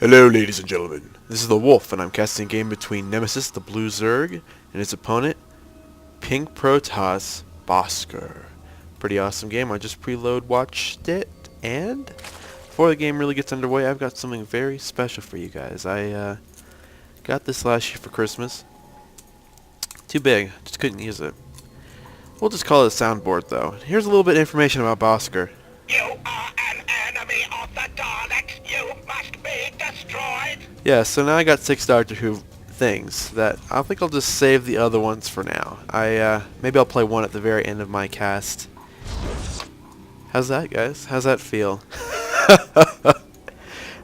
Hello, ladies and gentlemen. This is the Wolf, and I'm casting a game between Nemesis, the Blue Zerg, and his opponent, Pink Protoss Bockser. Pretty awesome game. I just preload watched it, and before the game really gets underway, I've got something very special for you guys. I got this last year for Christmas. Too big. Just couldn't use it. We'll just call it a soundboard, though. Here's a little bit of information about Bockser. You are an enemy of the Daleks. You must be destroyed. Yeah, so now I got 6 Doctor Who things that I think I'll just save the other ones for now. Maybe I'll play one at the very end of my cast. How's that, guys? How's that feel?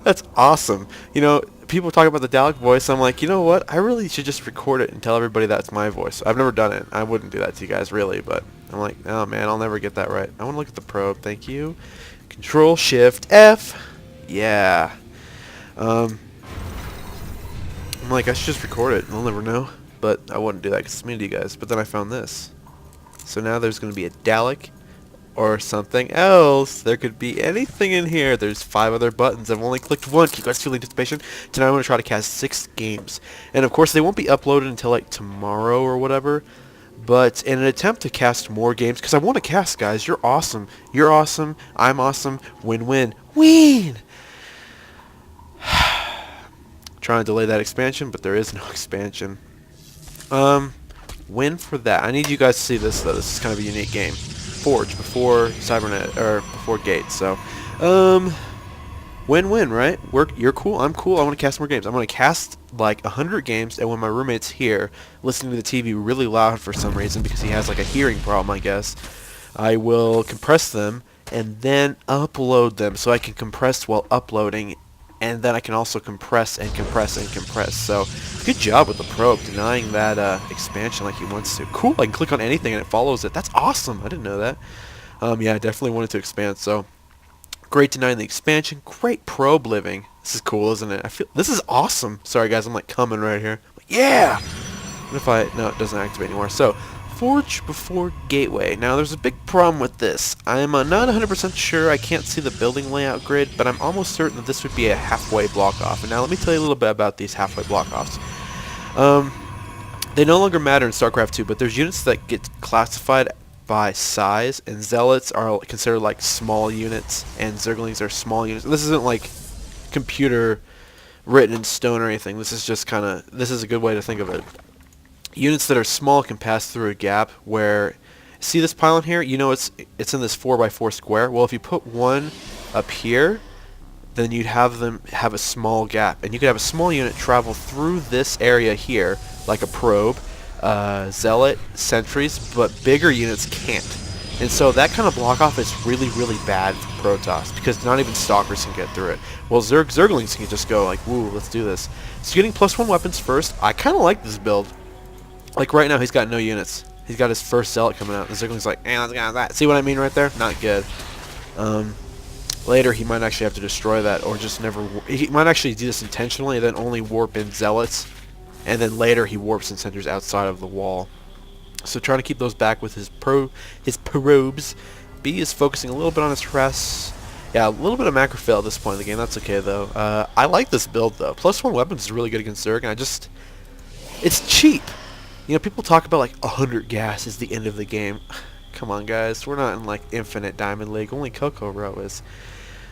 That's awesome. You know, people talk about the Dalek voice. I'm like, you know what? I really should just record it and tell everybody that's my voice. I've never done it. I wouldn't do that to you guys, really, but I'm like, oh man, I'll never get that right. I want to look at the probe. Thank you. Control Shift F. Yeah. I'm like, I should just record it. I'll never know. But I wouldn't do that because it's mean to you guys. But then I found this. So now there's going to be a Dalek or something else. There could be anything in here. There's 5 other buttons. I've only clicked one. Can you guys feel the anticipation? Tonight I'm going to try to cast 6 games. And of course they won't be uploaded until like tomorrow or whatever. But in an attempt to cast more games, because I want to cast, guys. You're awesome. You're awesome. I'm awesome. Win-win. Win! Trying to delay that expansion, but there is no expansion. Win for that. I need you guys to see this, though. This is kind of a unique game. Forge before Cybernet, or before Gates. So, win-win, right? You're cool. I'm cool. I want to cast more games. I'm going to cast like 100 games, and when my roommate's here, listening to the TV really loud for some reason because he has like a hearing problem, I guess, I will compress them and then upload them so I can compress while uploading. And then I can also compress and compress and compress. So, good job with the probe, denying that expansion like he wants to. Cool, I can click on anything and it follows it. That's awesome. I didn't know that. Yeah, I definitely wanted to expand. So, great denying the expansion. Great probe living. This is cool, isn't it? I feel this is awesome. Sorry, guys, I'm like coming right here. Yeah. What if I? No, it doesn't activate anymore. So, Forge before Gateway. Now, there's a big problem with this. I'm not 100% sure. I can't see the building layout grid, but I'm almost certain that this would be a halfway block off. And now let me tell you a little bit about these halfway block offs. They no longer matter in StarCraft 2, but there's units that get classified by size, and Zealots are considered like small units, and Zerglings are small units. This isn't like computer written in stone or anything. This is just kind of, this is a good way to think of it. Units that are small can pass through a gap where, see this pylon here? You know it's in this 4x4 square. Well, if you put one up here, then you'd have them have a small gap. And you could have a small unit travel through this area here, like a probe, zealot, sentries, but bigger units can't. And so that kind of block off is really, really bad for Protoss, because not even stalkers can get through it. Well, Zerglings can just go like, woo, let's do this. So getting +1 weapons first, I kind of like this build. Like right now, he's got no units. He's got his first zealot coming out. The Zergling's like, let's go that. See what I mean right there? Not good. Later, he might actually have to destroy that, or just never. He might actually do this intentionally, and then only warp in zealots, and then later he warps and centers outside of the wall. So trying to keep those back with his probes. B is focusing a little bit on his harass. Yeah, a little bit of macro fail at this point in the game. That's okay though. I like this build though. +1 weapons is really good against Zerg, and it's cheap. You know, people talk about like 100 gas is the end of the game. Come on, guys. We're not in like Infinite Diamond League. Only Coco Row is.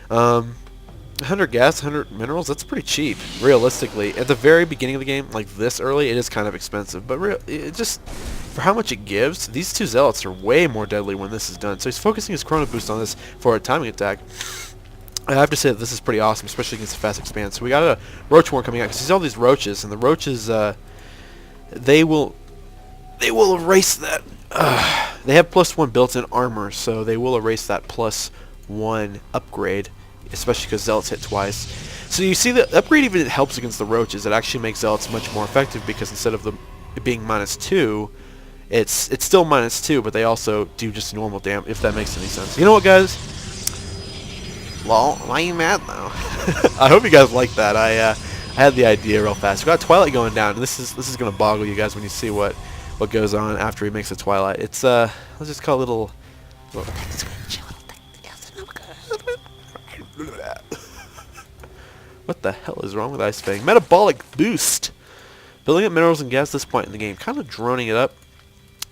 100 gas, 100 minerals, that's pretty cheap, realistically. At the very beginning of the game, like this early, it is kind of expensive. But it just, for how much it gives, these 2 Zealots are way more deadly when this is done. So he's focusing his Chrono Boost on this for a timing attack. I have to say that this is pretty awesome, especially against the fast expand. So we got a Roach War coming out, because he's all these roaches, and the roaches, they will erase that. They have +1 built-in armor, so they will erase that +1 upgrade, especially because Zealots hit twice. So you see the upgrade even helps against the roaches. It actually makes Zealots much more effective, because instead of it being -2, it's still -2, but they also do just normal damage, if that makes any sense. You know what, guys? Lol, why are you mad though? I hope you guys like that. I had the idea real fast. We got Twilight going down, and this is gonna boggle you guys when you see what goes on after he makes a Twilight. It's let's just call it a little What the hell is wrong with Ice Fang? Metabolic boost! Building up minerals and gas at this point in the game. Kind of droning it up.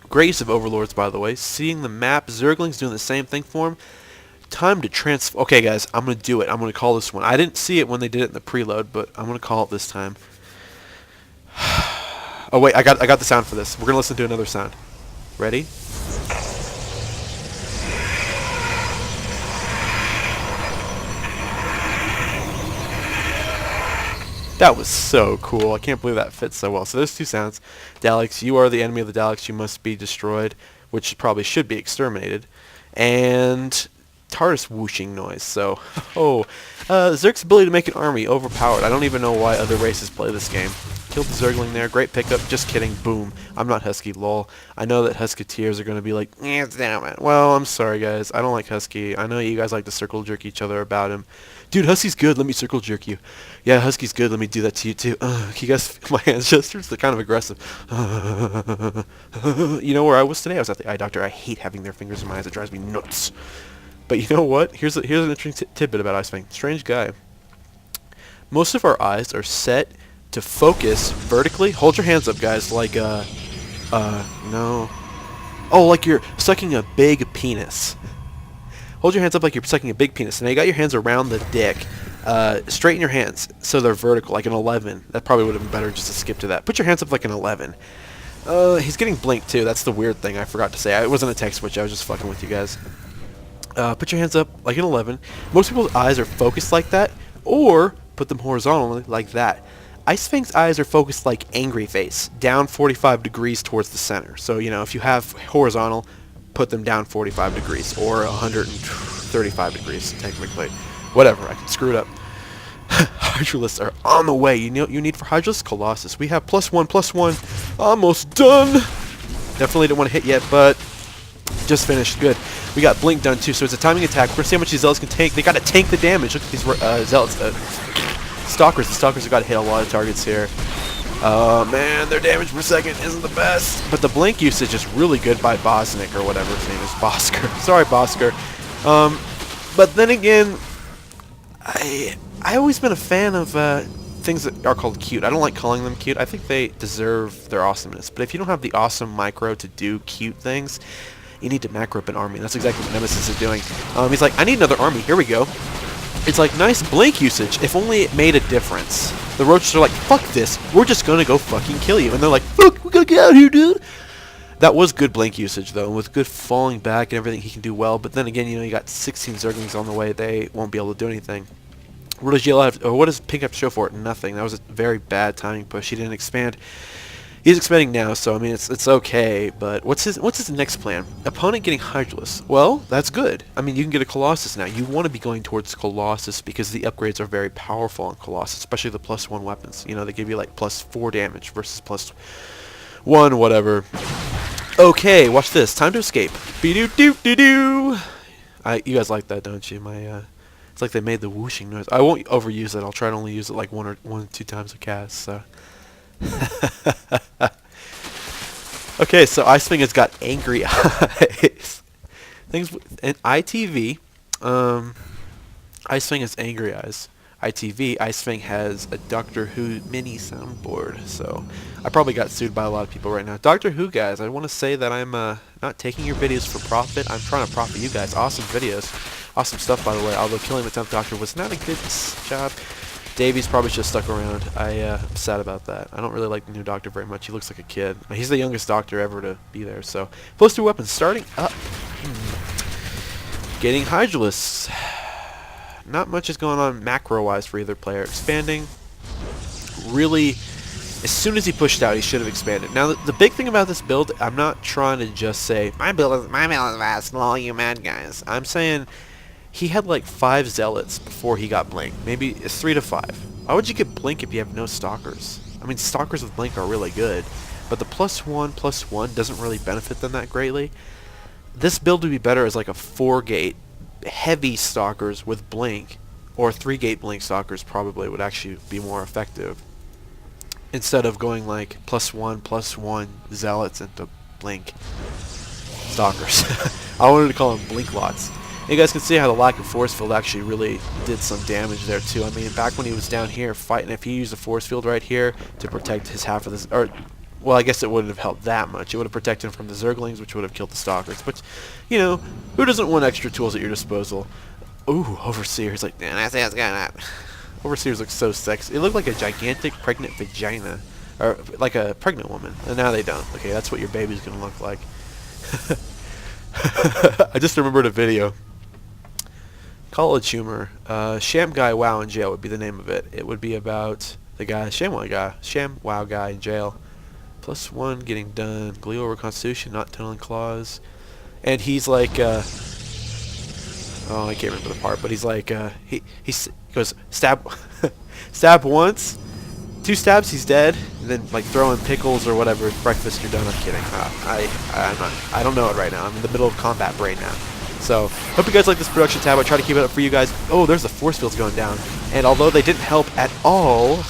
Great use of overlords, by the way. Seeing the map. Zergling's doing the same thing for him. Time to transfer. Okay, guys, I'm going to do it. I'm going to call this one. I didn't see it when they did it in the preload, but I'm going to call it this time. Oh, wait, I got the sound for this. We're going to listen to another sound. Ready? That was so cool. I can't believe that fits so well. So there's two sounds. Daleks, you are the enemy of the Daleks. You must be destroyed, which probably should be exterminated. And TARDIS whooshing noise. So, Zerg's ability to make an army overpowered. I don't even know why other races play this game. Killed the Zergling there. Great pickup. Just kidding. Boom. I'm not Husky. Lol. I know that Husketeers are going to be like, damn it. Well, I'm sorry, guys. I don't like Husky. I know you guys like to circle jerk each other about him. Dude, Husky's good. Let me circle jerk you. Yeah, Husky's good. Let me do that to you, too. You guys feel my hand gestures? They're kind of aggressive. You know where I was today? I was at the eye doctor. I hate having their fingers in my eyes. It drives me nuts. But you know what? Here's an interesting tidbit about Ice Fang. Strange guy. Most of our eyes are set to focus vertically. Hold your hands up, guys, like, no. Oh, like you're sucking a big penis. Hold your hands up like you're sucking a big penis. Now you got your hands around the dick. Straighten your hands so they're vertical, like an 11. That probably would have been better just to skip to that. Put your hands up like an 11. He's getting blinked, too. That's the weird thing I forgot to say. It wasn't a text switch. I was just fucking with you guys. Put your hands up like an 11. Most people's eyes are focused like that, or put them horizontally like that. Ice Fang's eyes are focused like angry face, down 45 degrees towards the center. So, you know, if you have horizontal, put them down 45 degrees, or 135 degrees, technically. Whatever, I can screw it up. Hydralisks are on the way. You know what you need for Hydralisks? Colossus. We have +1/+1. Almost done. Definitely didn't want to hit yet, but just finished. Good. We got Blink done too, so it's a timing attack. We're going to see how much these Zealots can take. They got to tank the damage. Look at these Zealots. Stalkers. The Stalkers have got to hit a lot of targets here. Oh man, their damage per second isn't the best. But the Blink usage is really good by Bosnick, or whatever his name is. Bosker. Sorry, Bosker. But then again, I always been a fan of things that are called cute. I don't like calling them cute. I think they deserve their awesomeness. But if you don't have the awesome micro to do cute things, you need to macro up an army. That's exactly what Nemesis is doing. He's like, I need another army. Here we go. It's like, nice Blink usage. If only it made a difference. The Roaches are like, fuck this. We're just going to go fucking kill you. And they're like, fuck, we got to get out of here, dude. That was good Blink usage, though. With good falling back and everything, he can do well. But then again, you know, you got 16 Zerglings on the way. They won't be able to do anything. What does Yellow have, or what does Pink have to show for it? Nothing. That was a very bad timing push. He didn't expand. He's expanding now, so I mean it's okay. But what's his next plan? Opponent getting Hydralisks. Well, that's good. I mean, you can get a Colossus now. You want to be going towards Colossus because the upgrades are very powerful on Colossus, especially the +1 weapons. You know, they give you like +4 damage versus +1 whatever. Okay, watch this. Time to escape. Be-doo-doo-doo-doo. You guys like that, don't you? It's like they made the whooshing noise. I won't overuse it. I'll try to only use it like one or two times a cast. So. Okay, so Ice Fang has got angry eyes. Things in ITV, Ice Fang has angry eyes. ITV, Ice Fang has a Doctor Who mini soundboard. So I probably got sued by a lot of people right now. Doctor Who guys, I want to say that I'm not taking your videos for profit. I'm trying to profit you guys. Awesome videos, awesome stuff by the way. Although killing the 10th Doctor was not a good job. Davies probably should have stuck around. I'm sad about that. I don't really like the new Doctor very much. He looks like a kid. He's the youngest Doctor ever to be there. So, +2 weapons starting up. Getting Hydralisks. Not much is going on macro-wise for either player. Expanding. Really, as soon as he pushed out, he should have expanded. Now, the big thing about this build, I'm not trying to just say, my build is fast, all you mad guys. I'm saying he had like 5 Zealots before he got Blink. Maybe it's 3 to 5. Why would you get Blink if you have no Stalkers? I mean, Stalkers with Blink are really good, but the +1/+1 doesn't really benefit them that greatly. This build would be better as like a 4-gate heavy Stalkers with Blink, or 3-gate Blink Stalkers probably would actually be more effective, instead of going like +1/+1 Zealots into Blink Stalkers. I wanted to call them Blink lots. And you guys can see how the lack of force field actually really did some damage there too. I mean, back when he was down here fighting, if he used a force field right here to protect his half of this, or well, I guess it wouldn't have helped that much. It would have protected him from the Zerglings, which would have killed the Stalkers. But, you know, who doesn't want extra tools at your disposal? Ooh, Overseers. Like, man, I say it's got that. Overseers look so sexy. It looked like a gigantic pregnant vagina. Or like a pregnant woman. And now they don't. Okay, that's what your baby's going to look like. I just remembered a video. College humor. Sham Guy Wow in Jail would be the name of it. It would be about the guy, ShamWow guy in jail. +1 getting done. Glee over Constitution, not tunneling claws. And he's like, oh, I can't remember the part, but he's like, he goes, stab, stab once, 2 stabs, he's dead, and then like throw in pickles or whatever, breakfast, you're done. I'm kidding. I don't know it right now. I'm in the middle of combat brain now. So, hope you guys like this production tab. I try to keep it up for you guys. Oh, there's the force fields going down. And although they didn't help at all,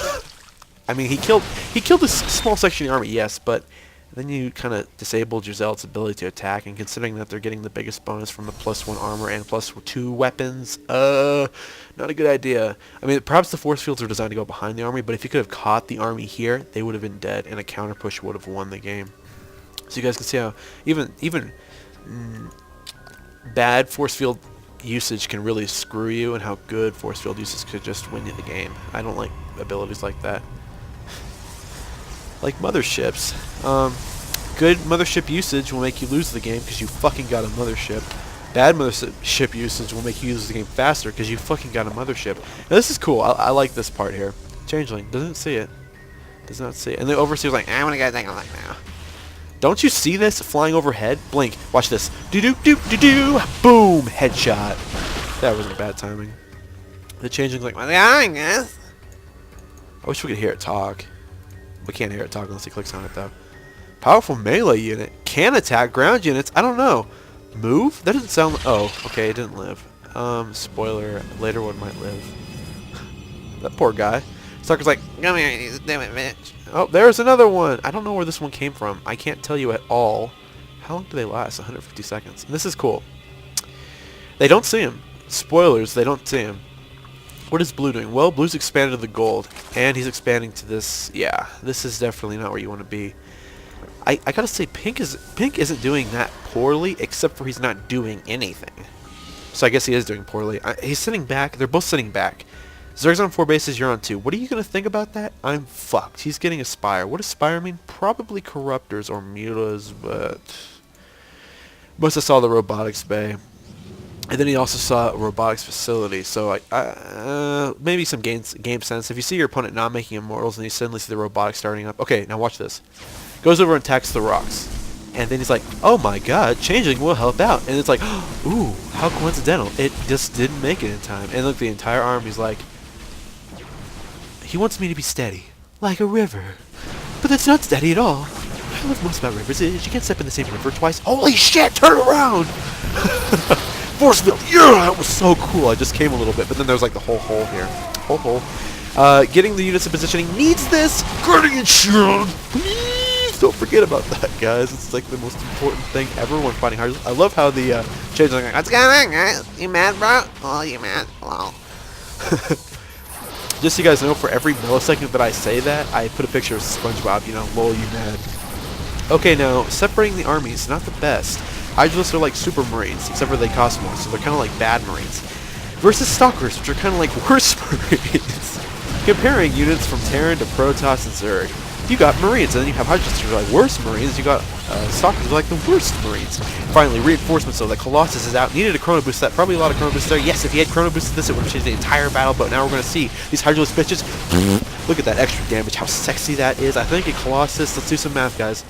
I mean, he killed this small section of the army, yes, but then you kind of disabled your Zealot's ability to attack, and considering that they're getting the biggest bonus from the +1 armor and +2 weapons, not a good idea. I mean, perhaps the force fields are designed to go behind the army, but if you could have caught the army here, they would have been dead, and a counter push would have won the game. So you guys can see how even bad force field usage can really screw you, and how good force field usage could just win you the game. I don't like abilities like that. Like motherships. Good mothership usage will make you lose the game because you fucking got a mothership. Bad mothership usage will make you lose the game faster because you fucking got a mothership. Now this is cool. I like this part here. Changeling doesn't see it. Does not see it. And the Overseer's like, I'm gonna go take a look now. Don't you see this flying overhead? Blink. Watch this. Do-do-do-do-do. Boom. Headshot. That wasn't bad timing. The Changeling's like, what's going on? I wish we could hear it talk. We can't hear it talk unless he clicks on it, though. Powerful melee unit. Can attack ground units. I don't know. Move? That doesn't sound... Oh, okay, it didn't live. Spoiler. Later one might live. That poor guy. Stalker's like, come here, you damn it, bitch. Oh, there's another one. I don't know where this one came from. I can't tell you at all. How long do they last? 150 seconds. And this is cool. They don't see him. Spoilers, they don't see him. What is Blue doing? Well, Blue's expanded to the gold, and he's expanding to this. Yeah, this is definitely not where you want to be. I gotta say, Pink isn't doing that poorly, except for he's not doing anything. So I guess he is doing poorly. He's sitting back. They're both sitting back. Zerg's on 4 bases, you're on 2. What are you gonna think about that? I'm fucked. He's getting a Spire. What does Spire mean? Probably Corruptors or Mutas, but... Most I saw the Robotics Bay. And then he also saw a robotics facility, so maybe some game sense. If you see your opponent not making immortals and you suddenly see the robotics starting up, okay, now watch this. Goes over and attacks the rocks, and then he's like, "Oh my God, Changeling will help out." And it's like, "Ooh, how coincidental! It just didn't make it in time." And look, the entire army's like, "He wants me to be steady, like a river, but that's not steady at all. I love most about rivers is you can't step in the same river twice. Holy shit! Turn around!" Force field, yeah, that was so cool. I just came a little bit, but then there's like the whole hole here. Whole hole. Getting the units in positioning needs this. Guardian shield, please don't forget about that, guys. It's like the most important thing ever when fighting hard. I love how the Changeling like, what's going on, guys? You mad, bro? Oh, you mad? Wow. Just so you guys know, for every millisecond that I say that, I put a picture of SpongeBob. You know, lol, you mad? Okay, now separating the armies, not the best. Hydralisks are like super marines, except for they cost more, so they're kind of like bad marines. Versus stalkers, which are kind of like worse marines. Comparing units from Terran to Protoss and Zerg, you got marines, and then you have Hydralisks who are like worse marines, you got stalkers who are like the worst marines. Finally, reinforcements, so that Colossus is out, needed a chrono boost set, probably a lot of chrono boosts there. Yes, if he had chrono boosted this, it would have changed the entire battle, but now we're going to see these Hydralisk bitches. Look at that extra damage, how sexy that is. I think a Colossus, let's do some math, guys.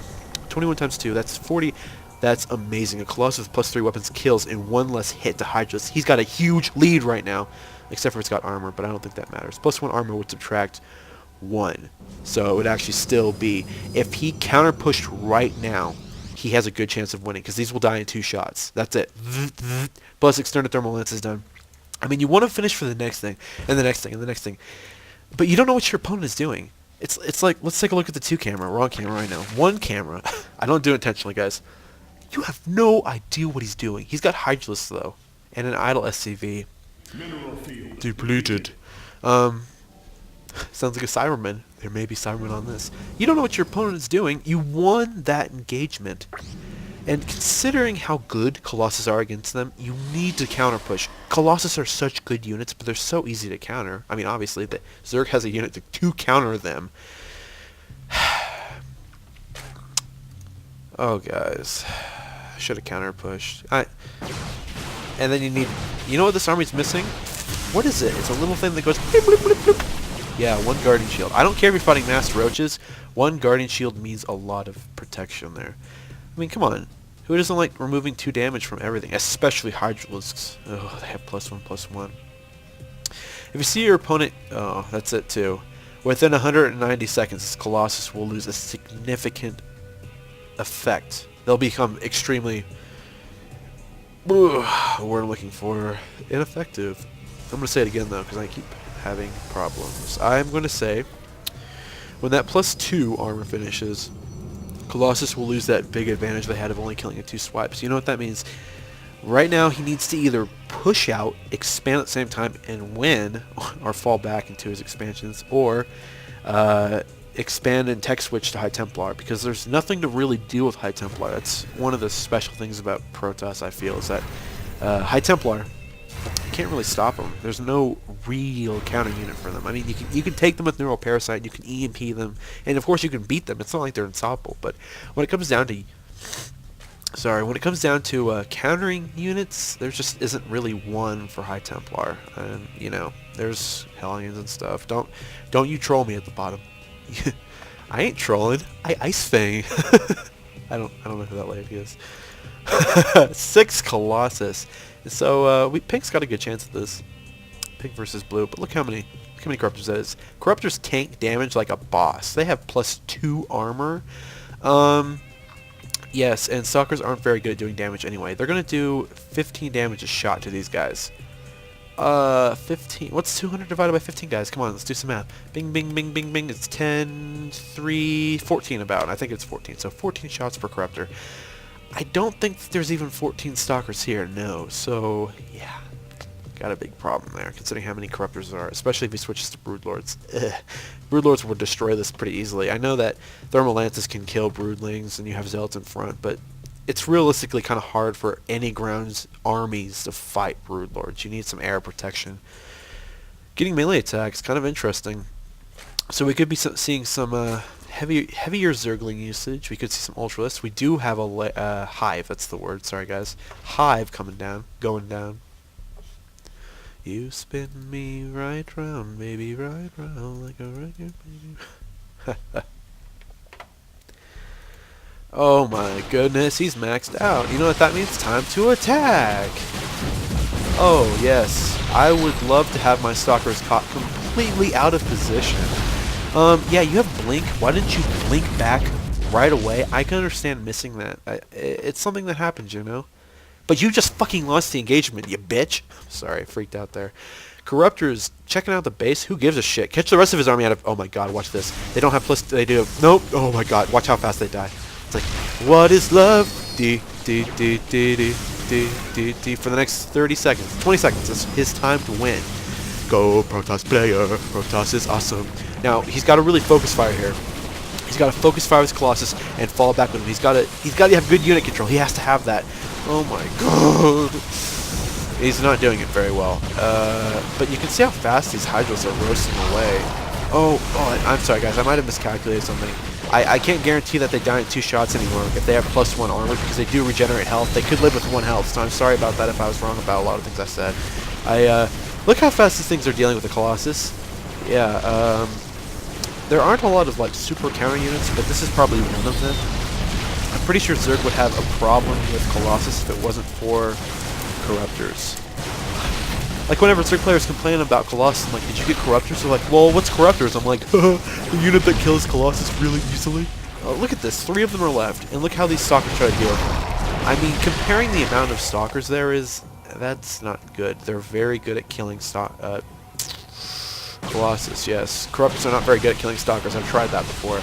21 times 2, that's 40. That's amazing. A Colossus with +3 weapons kills in 1 less hit to Hydralisk. He's got a huge lead right now, except for it's got armor, but I don't think that matters. +1 armor would subtract 1. So it would actually still be, if he counter-pushed right now, he has a good chance of winning, because these will die in 2 shots. That's it. Plus extended thermal lance is done. I mean, you want to finish for the next thing, and the next thing, and the next thing. But you don't know what your opponent is doing. It's like, let's take a look at the 2 camera. We're on camera right now. 1 camera. I don't do it intentionally, guys. You have no idea what he's doing. He's got Hydralisks, though. and an idle SCV. Mineral field Depleted. Sounds like a Cyberman. There may be Cybermen on this. You don't know what your opponent is doing. You won that engagement. And considering how good Colossus are against them, you need to counter push. Colossus are such good units, but they're so easy to counter. I mean, obviously, the Zerg has a unit to counter them. Oh, guys. I should have counter pushed. And then you need... You know what this army's missing? What is it? It's a little thing that goes... Bloop, bloop, bloop, bloop. Yeah, one Guardian Shield. I don't care if you're fighting mass roaches. One Guardian Shield means a lot of protection there. I mean, come on. Who doesn't like removing 2 damage from everything? Especially Hydralisks. Oh, they have +1/+1. If you see your opponent... Oh, that's it too. Within 190 seconds, this Colossus will lose a significant effect. They'll become extremely... the word I'm looking for... ineffective. I'm going to say it again, though, because I keep having problems. I'm going to say... when that +2 armor finishes... Colossus will lose that big advantage they had of only killing in 2 swipes. You know what that means? Right now, he needs to either push out, expand at the same time, and win, or fall back into his expansions, or expand and tech switch to High Templar, because there's nothing to really do with High Templar. That's one of the special things about Protoss, I feel, is that High Templar, you can't really stop them. There's no real counter unit for them. I mean, you can take them with Neural Parasite, you can EMP them, and of course you can beat them. It's not like they're unstoppable, but when it comes down to countering units, there just isn't really one for High Templar. And you know, there's Hellions and stuff. Don't you troll me at the bottom. I ain't trolling. I Ice Fang. I don't know who that lady is. 6 Colossus. So Pink's got a good chance at this. Pink versus blue, but look how many Corruptors that is. Corruptors tank damage like a boss. They have +2 armor. Yes, and Stalkers aren't very good at doing damage anyway. They're gonna do 15 damage a shot to these guys. 15. What's 200 divided by 15, guys? Come on, let's do some math. Bing, bing, bing, bing, bing. It's 10, 3, 14 about. I think it's 14. So 14 shots per Corruptor. I don't think there's even 14 Stalkers here, no. So, yeah. Got a big problem there, considering how many Corruptors there are, especially if he switches to Broodlords. Broodlords would destroy this pretty easily. I know that Thermal Lances can kill Broodlings, and you have Zealots in front, but it's realistically kind of hard for any ground armies to fight Broodlords. You need some air protection. Getting melee attacks, kind of interesting. So we could be seeing some heavier Zergling usage. We could see some Ultralists. We do have a Hive, that's the word, sorry guys. Hive going down. You spin me right round, baby, right round like a record, baby. Oh my goodness, he's maxed out. You know what that means? Time to attack! Oh yes, I would love to have my Stalkers caught completely out of position. Yeah, you have Blink. Why didn't you blink back right away? I can understand missing that. It's something that happens, you know? But you just fucking lost the engagement, you bitch. Sorry, I freaked out there. Corruptors checking out the base. Who gives a shit? Catch the rest of his army out of... Oh my god, watch this. They don't have plus... They do have... Nope. Oh my god, watch how fast they die. It's like, what is love? D, D, D, D, D, D, D, D. For the next 30 seconds. 20 seconds. It's his time to win. Go, Protoss player. Protoss is awesome. Now, he's got to really focus fire here. He's got to focus fire with his Colossus and fall back with him. He's got to have good unit control. He has to have that. Oh my god. He's not doing it very well. But you can see how fast these Hydras are roasting away. Oh, I'm sorry guys. I might have miscalculated something. I can't guarantee that they die in 2 shots anymore if they have +1 armor, because they do regenerate health. They could live with 1 health, so I'm sorry about that if I was wrong about a lot of things I said. Look how fast these things are dealing with the Colossus. Yeah, there aren't a lot of like super counter units, but this is probably one of them. I'm pretty sure Zerg would have a problem with Colossus if it wasn't for Corruptors. Like whenever Zerg players complain about Colossus, I'm like, did you get Corruptors? They're like, well, what's Corruptors? I'm like, the unit that kills Colossus really easily. Look at this, 3 of them are left, and look how these Stalkers try to deal with them. I mean, comparing the amount of Stalkers there is, that's not good. They're very good at killing Colossus, yes. Corruptors are not very good at killing Stalkers. I've tried that before.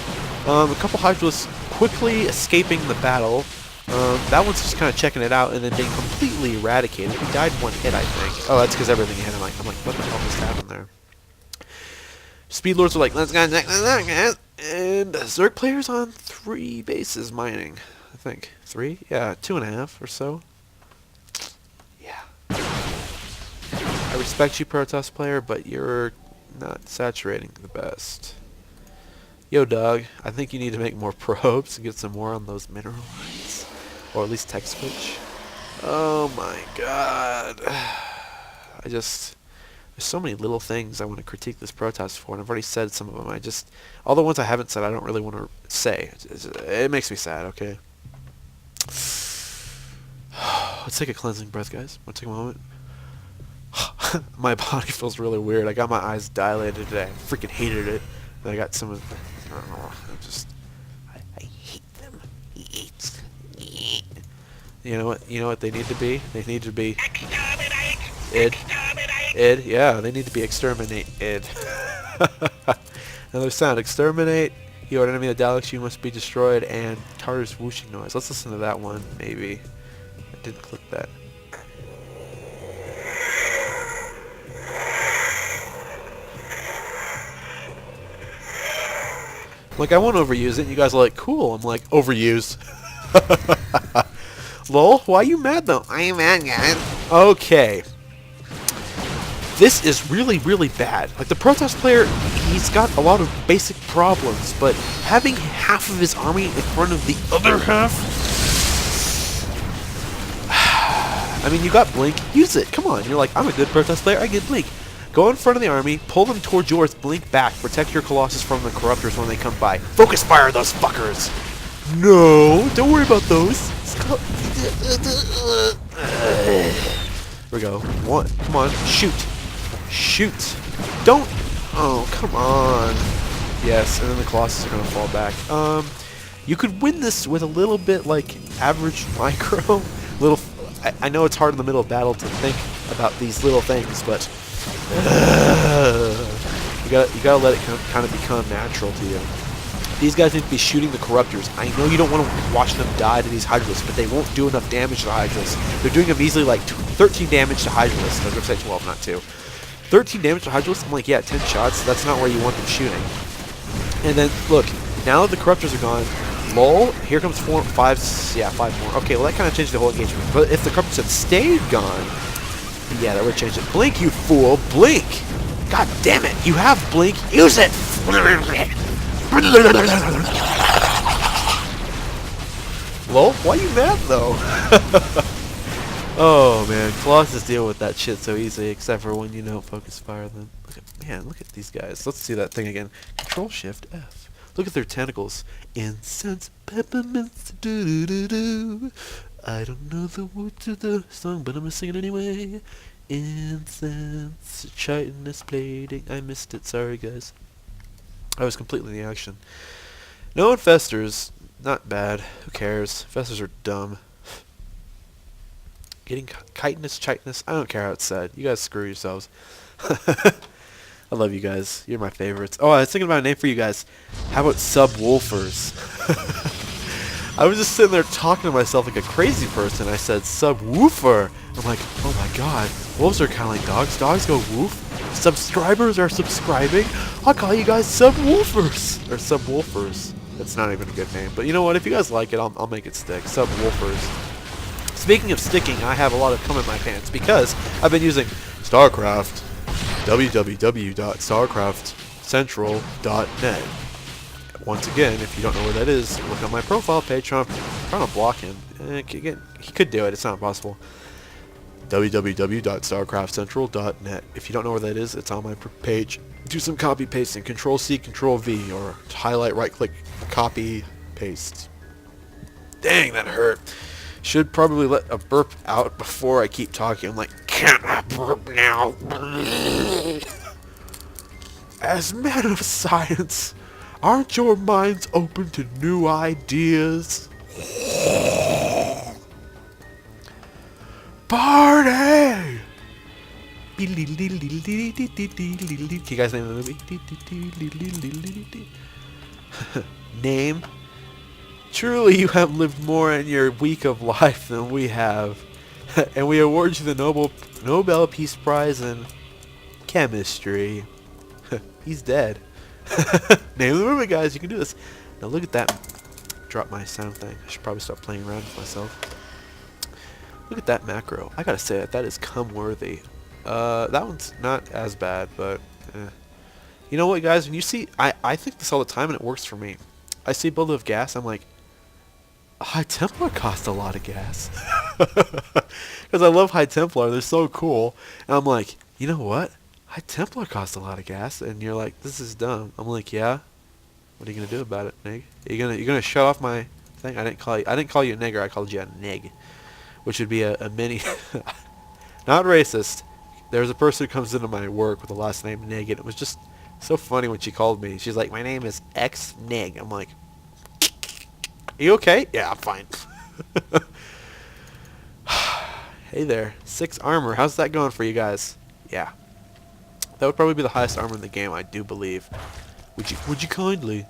A couple Hydralisks quickly escaping the battle. That one's just kind of checking it out and then being completely eradicated. He died in one hit, I think. Oh, that's because everything hit him. I'm like, what the hell just happened there? Speed Lords are like, let's go check this out, guys. And Zerg players on 3 bases mining. I think. 3? Yeah, 2.5 or so. Yeah. I respect you, Protoss player, but you're not saturating the best. Yo, dog, I think you need to make more probes and get some more on those mineral lines. Or at least tech switch. Oh my god. There's so many little things I want to critique this Protoss for, and I've already said some of them. All the ones I haven't said, I don't really want to say. It makes me sad, okay? Let's take a cleansing breath, guys. Want to take a moment? My body feels really weird. I got my eyes dilated today. I freaking hated it. Then I got some of the... I don't know. I hate them. You know what they need to be? They need to be... Exterminate! Id, yeah, they need to be exterminated. Another sound, exterminate. You are an enemy of the Daleks, you must be destroyed, and Tartar's whooshing noise. Let's listen to that one, maybe. I didn't click that. Like, I won't overuse it, and you guys are like, cool. I'm like, overuse. Lol, why are you mad, though? I ain't mad, guys. Okay. This is really, really bad. Like, the Protoss player, he's got a lot of basic problems, but having half of his army in front of the other half... I mean, you got Blink, use it. Come on. You're like, I'm a good Protoss player, I get Blink. Go in front of the army, pull them towards yours, blink back, protect your Colossus from the Corruptors when they come by. Focus fire those fuckers! No, don't worry about those. Here we go. One, come on, shoot. Shoot. Don't, oh, come on. Yes, and then the Colossus are going to fall back. You could win this with a little bit, like, average micro. I know it's hard in the middle of battle to think about these little things, but... you gotta let it kind of become natural to you. These guys need to be shooting the Corruptors. I know you don't want to watch them die to these Hydralisks, but they won't do enough damage to the Hydralisks. They're doing them easily like 13 damage to Hydralisks. I was going to say 12, not 2. 13 damage to Hydralisks? I'm like, yeah, 10 shots. That's not where you want them shooting. And then, look, now that the Corruptors are gone, lol, here comes 5 more. Okay, well that kind of changed the whole engagement. But if the Corruptors had stayed gone, yeah, that would change it. Blink, you fool! Blink! God damn it! You have Blink! Use it! Lol, why are you mad though? Oh man, Colossus deal with that shit so easy, except for when you don't focus fire them. Look at these guys. Let's see that thing again. Control Shift F. Look at their tentacles. Incense, peppermints, doo doo doo doo. I don't know the words of the song, but I'm gonna sing it anyway. Incense, chitinous plating. I missed it. Sorry, guys. I was completely in the action. No infestors. Not bad. Who cares? Infestors are dumb. Getting chitinous. I don't care how it's said. You guys screw yourselves. I love you guys. You're my favorites. Oh, I was thinking about a name for you guys. How about Subwoofers? I was just sitting there talking to myself like a crazy person. I said subwoofer. I'm like, oh my god, wolves are kind of like dogs. Dogs go woof. Subscribers are subscribing. I'll call you guys subwoofers or subwoofers. That's not even a good name, but you know what? If you guys like it, I'll make it stick. Subwoofers. Speaking of sticking, I have a lot of cum in my pants because I've been using StarCraft. www.starcraftcentral.net. Once again, if you don't know where that is, look on my profile page. I'm trying to block him. He could do it. It's not impossible. www.starcraftcentral.net. If you don't know where that is, it's on my page. Do some copy pasting. Control C, Control V, or highlight, right click, copy, paste. Dang, that hurt. Should probably let a burp out before I keep talking. I'm like, can't I burp now? As men of science, aren't your minds open to new ideas? Party! Can you guys name the movie? Name Truly, you have lived more in your week of life than we have. And we award you the Nobel Peace Prize in Chemistry. He's dead. Name the movie, guys. You can do this. Now look at that. Drop my sound thing. I should probably start playing around with myself. Look at that macro. I gotta say that is cum worthy. That one's not as bad, but you know what, guys? When you see, I think this all the time, and it works for me. I see a build of gas. I'm like, High Templar cost a lot of gas. Because I love High Templar. They're so cool. And I'm like, you know what? High Templar cost a lot of gas. And you're like, this is dumb. I'm like, yeah. What are you gonna do about it, Nig? You're gonna shut off my thing? I didn't call you a nigger. I called you a nig, which would be a mini. Not racist. There's a person who comes into my work with the last name Nig, and it was just so funny when she called me. She's like, my name is X Nig. I'm like, are you okay? Yeah, I'm fine. Hey there, 6 armor. How's that going for you guys? Yeah, that would probably be the highest armor in the game, I do believe. Would you kindly?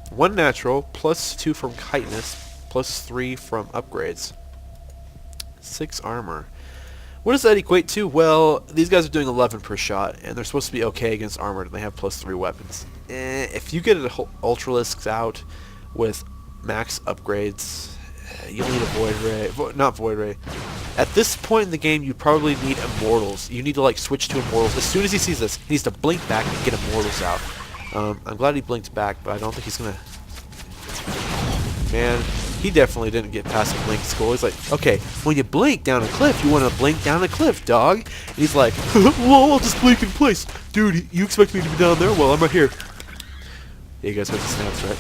1 natural, +2 from kiteness, +3 from upgrades. 6 armor. What does that equate to? Well, these guys are doing 11 per shot, and they're supposed to be okay against armored, and they have +3 weapons. If you get an Ultralisks out with max upgrades, you'll need a Void Ray. Not Void Ray. At this point in the game, you probably need Immortals. You need to like switch to Immortals. As soon as he sees this, he needs to blink back and get Immortals out. I'm glad he blinked back, but I don't think he's gonna... Man, he definitely didn't get past the blink school. He's like, okay, when you blink down a cliff, you want to blink down a cliff, dog. And he's like, well, I'll just blink in place. Dude, you expect me to be down there? Well, I'm right here. Yeah, you guys heard the snaps, right?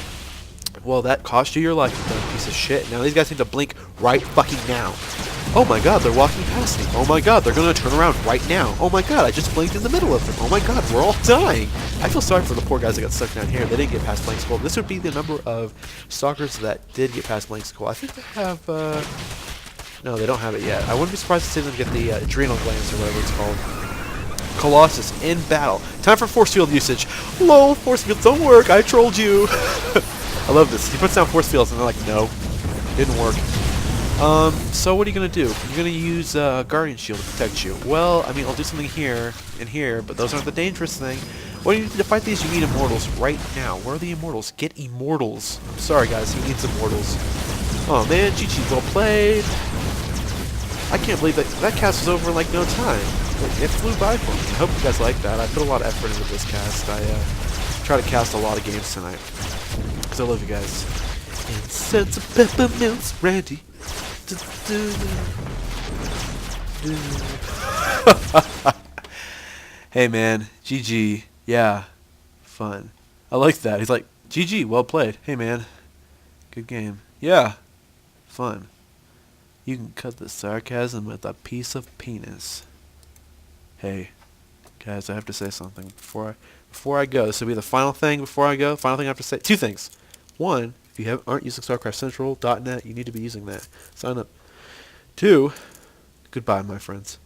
Well, that cost you your life, you dumb piece of shit. Now these guys need to blink right fucking now. Oh my god, they're walking past me. Oh my god, they're gonna turn around right now. Oh my god, I just blinked in the middle of them. Oh my god, we're all dying. I feel sorry for the poor guys that got stuck down here. They didn't get past blank school. This would be the number of stalkers that did get past blank school. I think they have, no, they don't have it yet. I wouldn't be surprised to see them get the adrenal glands or whatever it's called. Colossus in battle. Time for force field usage. Lol, force fields don't work. I trolled you. I love this. He puts down force fields and they're like, no, didn't work. So what are you going to do? You're going to use Guardian Shield to protect you. Well, I mean, I'll do something here and here, but those aren't the dangerous thing. What do you need to fight these? You need Immortals right now. Where are the Immortals? Get Immortals. I'm sorry, guys. He needs Immortals. Oh, man. GG. Well played. I can't believe that cast was over in, like, no time. It flew by for me. I hope you guys like that. I put a lot of effort into this cast. I try to cast a lot of games tonight. Because I love you guys. And sense of peppermints, Randy. Hey man, GG, yeah, fun. I like that. He's like, GG, well played. Hey man, good game. Yeah, fun. You can cut the sarcasm with a piece of penis. Hey, guys, I have to say something before I go. This will be the final thing before I go. Final thing I have to say. 2 things. 1, if you aren't using StarCraftCentral.net, you need to be using that. Sign up. 2, goodbye, my friends.